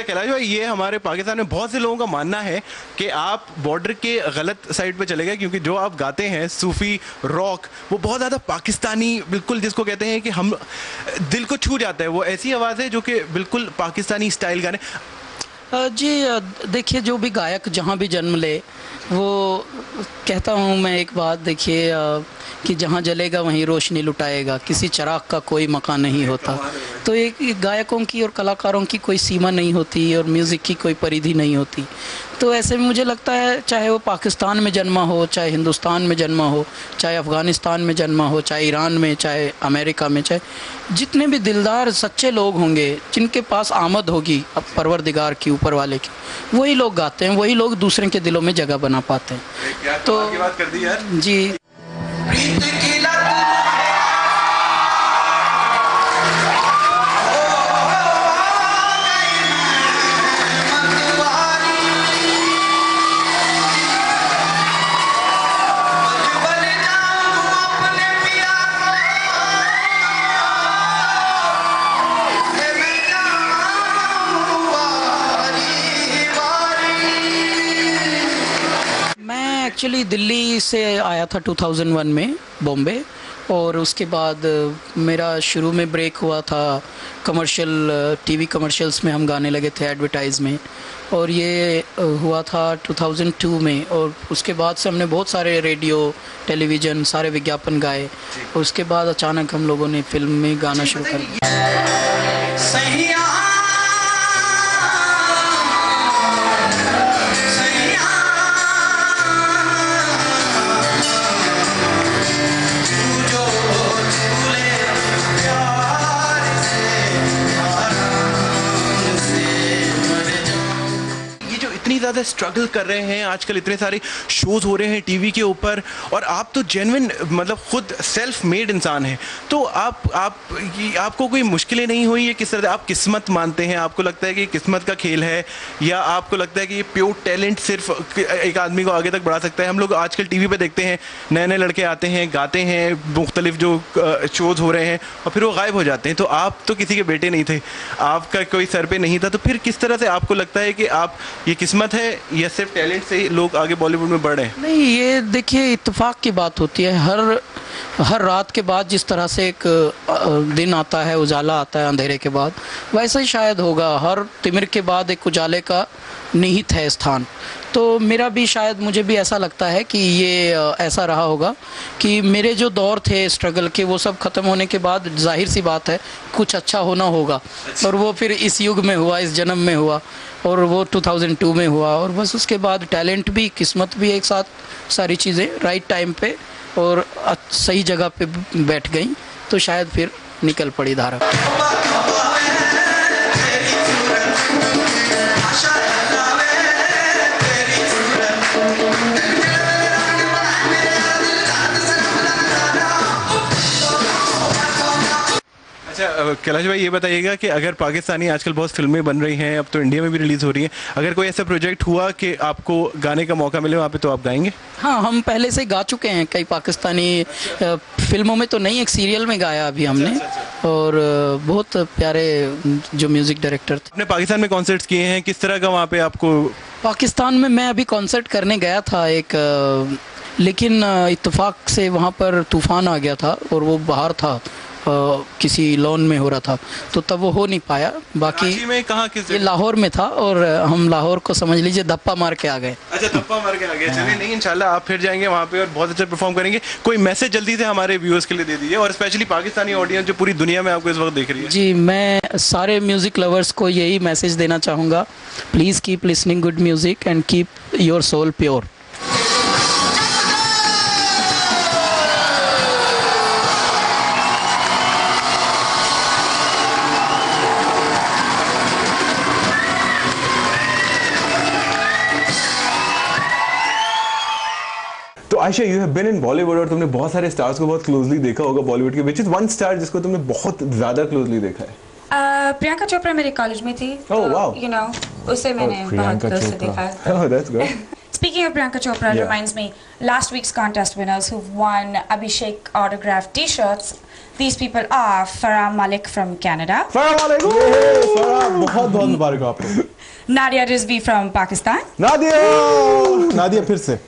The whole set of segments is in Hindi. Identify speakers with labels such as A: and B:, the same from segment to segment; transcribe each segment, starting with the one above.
A: अच्छा कैलाश भाई, ये हमारे पाकिस्तान में बहुत से लोगों का मानना है कि आप बॉर्डर के गलत साइड पे चले गए, क्योंकि जो आप गाते हैं सूफी रॉक वो बहुत ज़्यादा पाकिस्तानी, बिल्कुल जिसको कहते हैं कि हम दिल को छू जाता है, वो ऐसी आवाज़ है जो कि बिल्कुल पाकिस्तानी स्टाइल गाने।
B: जी देखिए, जो भी गायक जहाँ भी जन्म ले, वो कहता हूँ मैं एक बात, देखिए कि जहाँ जलेगा वहीं रोशनी लुटाएगा, किसी चिराग का कोई मकान नहीं होता। तो एक गायकों की और कलाकारों की कोई सीमा नहीं होती और म्यूज़िक की कोई परिधि नहीं होती। तो ऐसे में मुझे लगता है, चाहे वो पाकिस्तान में जन्मा हो, चाहे हिंदुस्तान में जन्मा हो, चाहे अफ़गानिस्तान में जन्मा हो, चाहे ईरान में, चाहे अमेरिका में, चाहे जितने भी दिलदार सच्चे लोग होंगे, जिनके पास आमद होगी अब परवरदिगार की, ऊपर वाले की, वही लोग गाते हैं, वही लोग दूसरे के दिलों में जगह बना पाते हैं। तो
A: बात कर दी यार
B: जी। एक्चुअली दिल्ली से आया था 2001 में बॉम्बे, और उसके बाद मेरा शुरू में ब्रेक हुआ था कमर्शियल टीवी कमर्शियल्स में, हम गाने लगे थे एडवर्टाइज में, और ये हुआ था 2002 में। और उसके बाद से हमने बहुत सारे रेडियो टेलीविज़न सारे विज्ञापन गाए, और उसके बाद अचानक हम लोगों ने फिल्म में गाना शुरू कर दिया।
A: ज़्यादा स्ट्रगल कर रहे हैं आजकल, इतने सारे शोज़ हो रहे हैं टीवी के ऊपर, और आप तो जेन्युइन मतलब खुद सेल्फ मेड इंसान हैं, तो आपको कोई मुश्किलें नहीं हुई? ये किस तरह आप किस्मत मानते हैं? आपको लगता है कि किस्मत का खेल है, या आपको लगता है कि ये प्योर टैलेंट सिर्फ एक आदमी को आगे तक बढ़ा सकता है? हम लोग आजकल टीवी पे देखते हैं, नए नए लड़के आते हैं, गाते हैं, मुख्तलिफ जो शोज़ हो रहे हैं, और फिर वो गायब हो जाते हैं। तो आप तो किसी के बेटे नहीं थे, आपका कोई सर पे नहीं था, तो फिर किस तरह से आपको लगता है कि आप ये किस्मत है या सिर्फ टैलेंट से ही लोग आगे बॉलीवुड में बढ़ रहे हैं?
B: नहीं, ये देखिए इत्तेफाक की बात होती है। हर रात के बाद जिस तरह से एक दिन आता है, उजाला आता है अंधेरे के बाद, वैसा ही शायद होगा, हर तिमिर के बाद एक उजाले का निहित है स्थान। तो मेरा भी शायद, मुझे भी ऐसा लगता है कि ये ऐसा रहा होगा कि मेरे जो दौर थे स्ट्रगल के, वो सब ख़त्म होने के बाद जाहिर सी बात है कुछ अच्छा होना होगा। और वो फिर इस युग में हुआ, इस जन्म में हुआ, और वो 2002 में हुआ, और बस उसके बाद टैलेंट भी किस्मत भी एक साथ, सारी चीज़ें राइट टाइम पे और सही जगह पे बैठ गई, तो शायद फिर निकल पड़ी धारा।
A: अच्छा कैलाश भाई, ये बताइएगा कि अगर पाकिस्तानी आजकल बहुत फिल्में बन रही हैं, अब तो इंडिया में भी रिलीज़ हो रही हैं, अगर कोई ऐसा प्रोजेक्ट हुआ कि आपको गाने का मौका मिले वहाँ पे, तो आप गाएंगे?
B: हाँ, हम पहले से गा चुके हैं कई पाकिस्तानी फिल्मों में, तो नहीं, एक सीरियल में गाया अभी हमने, और बहुत प्यारे जो म्यूज़िक डायरेक्टर थे।
A: आपने पाकिस्तान में कॉन्सर्ट्स किए हैं, किस तरह का वहाँ पे आपको?
B: पाकिस्तान में मैं अभी कॉन्सर्ट करने गया था एक, लेकिन इत्तेफाक से वहाँ पर तूफ़ान आ गया था, और वो बाहर था, किसी लॉन में हो रहा था, तो तब वो हो नहीं पाया। बाकी
A: में कहाँ, किस
B: ये लाहौर में था, और हम लाहौर को समझ लीजिए धप्पा मार के आ गए।
A: अच्छा, धप्पा मार के आ गए। चलिए, नहीं, इंशाल्लाह आप फिर जाएंगे वहाँ पे और बहुत अच्छा परफॉर्म करेंगे। कोई मैसेज जल्दी से हमारे व्यूअर्स के लिए दे दीजिए, और स्पेशली पाकिस्तानी ऑडियंस जो पूरी दुनिया में आपको इस वक्त देख रही है।
B: जी, मैं सारे म्यूज़िक लवर्स को यही मैसेज देना चाहूँगा, please keep listening good music and keep your soul pure.
A: तो Ayesha, you have been in Bollywood, और तुमने बहुत सारे स्टार्स को बहुत क्लोजली देखा होगा बॉलीवुड के। विच इज वन स्टार जिसको तुमने बहुत ज्यादा क्लोजली देखा है?
C: प्रियंका चोपड़ा मेरे कॉलेज में थी,
A: oh, wow.
C: यू नो, उसे मैंने बहुत क्लोज से देखा।
A: Oh, that's good.
C: Speaking of Priyanka Chopra, reminds me, last week's contest winners who've won Abhishek autographed T-shirts. These people are Farah Malik from Canada.
D: Farah Malik! Farah, बहुत मुबारक हो आपको.
C: Nadia Rizvi from Pakistan.
D: Nadia फिर से.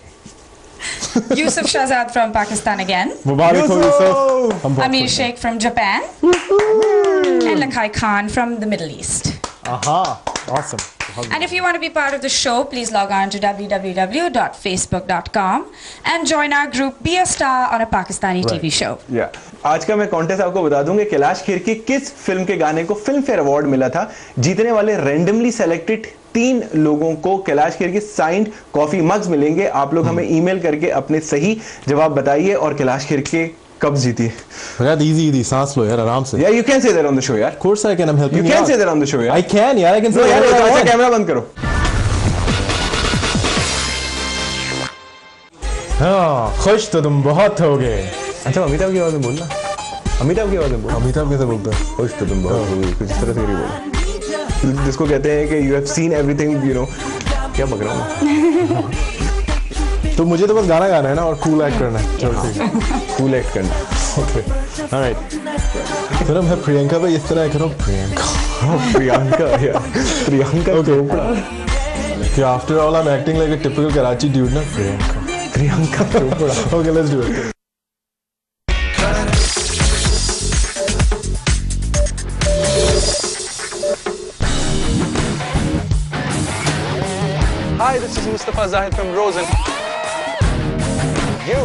C: Yusuf Shahzad from Pakistan again.
D: मुबारक हो Yusuf.
C: Amir Sheikh from Japan. And Lakhai Khan from the Middle East.
D: Aha, awesome.
C: And if you want to be part of the show, please log on to www.facebook.com and join our group Be a Star on a Pakistani TV show.
A: Yeah. आज का मैं कॉन्टेस्ट आपको बता दूंगा कैलाश खेर की किस फिल्म के गाने को फिल्म फेयर अवार्ड मिला था. जीतने वाले रैंडमली सेलेक्टेड 3 लोगों को कैलाश खेर के साइंड कॉफी मग्स मिलेंगे. आप लोग हमें ईमेल करके अपने सही जवाब बताइए और कैलाश खेर के कब जीती.
D: यार easy सांस लो यार आराम से.
A: Yeah, you can say that on the show यार.
D: Of course I can. I'm helping you.
A: You can say that on the show यार.
D: I can यार. I can say
A: यार अच्छा कैमरा बंद करो.
D: हाँ खुश तो तुम बहुत हो गए.
A: अच्छा अमिताभ की आवाज में बोलना. अमिताभ की आवाज में बोल.
D: अमिताभ कैसे बोलता है?
A: खुश तो तुम बहुत हो गए कुछ इस तरह से नहीं बोल. जिसको कहते हैं कि you have seen everything, you know. क्या बक रहा हूँ.
D: तो मुझे तो बस गाना गाना है ना और कूल एक्ट करना है. चलो ठीक है.
A: कूल एक्ट करना.
D: Okay alright. फिल्म है प्रियंका भाई इस तरह करो.
A: प्रियंका यार. प्रियंका चोपड़ा.
D: कि after all I am acting like a typical Karachi dude ना.
A: Priyanka Chopra.
D: Okay let's do it.
E: Hi, this is Mustafa Zahid from Rosen. You